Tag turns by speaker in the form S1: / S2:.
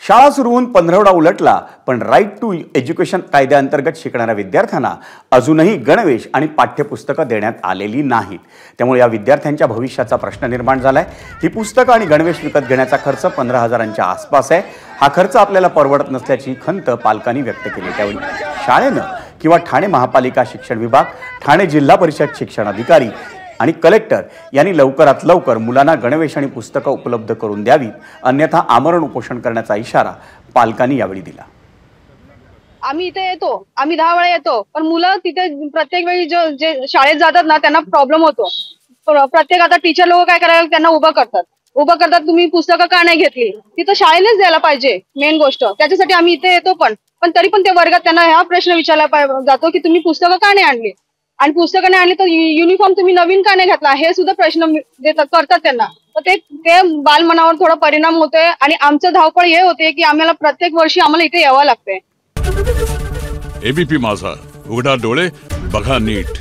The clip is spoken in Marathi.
S1: शाळा सुरू होऊन पंधरवडा उलटला, पण राईट टू एज्युकेशन कायद्याअंतर्गत शिकणाऱ्या विद्यार्थ्यांना अजूनही गणवेश आणि पाठ्यपुस्तकं देण्यात आलेली नाहीत। त्यामुळे या विद्यार्थ्यांच्या भविष्याचा प्रश्न निर्माण झालाय। ही पुस्तकं आणि गणवेश विकत घेण्याचा खर्च 15,000च्या आसपास आहे। हा खर्च आपल्याला परवडत नसल्याची खंत पालकांनी व्यक्त केली। त्यावेळी शाळेनं किंवा ठाणे महापालिका शिक्षण विभाग, ठाणे जिल्हा परिषद शिक्षण अधिकारी आणि कलेक्टर यांनी लवकरात लवकर मुलांना गणवेश आणि पुस्तकं उपलब्ध करून द्यावीत, अन्यथा आमरण उपोषण करण्याचा इशारा पालकांनी यावेळी दिला।
S2: आम्ही इथे येतो, आम्ही 10 वेळा येतो, पण मुलं तिथे प्रत्येक वेळी जे शाळेत जातात ना त्यांना प्रॉब्लेम होतो। प्रत्येक आता टीचर लोक काय करायला त्यांना उभं करतात, तुम्ही पुस्तकं का नाही घेतली, तिथं शाळेनेच द्यायला पाहिजे मेन गोष्ट। त्याच्यासाठी आम्ही इथे येतो, पण तरी पण ते वर्गात त्यांना हा प्रश्न विचारला जातो की तुम्ही पुस्तकं का नाही आणली, आणि पुस्तकं नाही आणली तर युनिफॉर्म तुम्ही नवीन का नाही घातला, हे सुद्धा प्रश्न करतात त्यांना। तर ते बालमनावर थोडा परिणाम होतोय आणि आमचं धावपळ हे होते की आम्हाला प्रत्येक वर्षी आम्हाला इथे यावं लागतंय।
S3: एबीपी माझा, उघडा डोळे बघा नीट।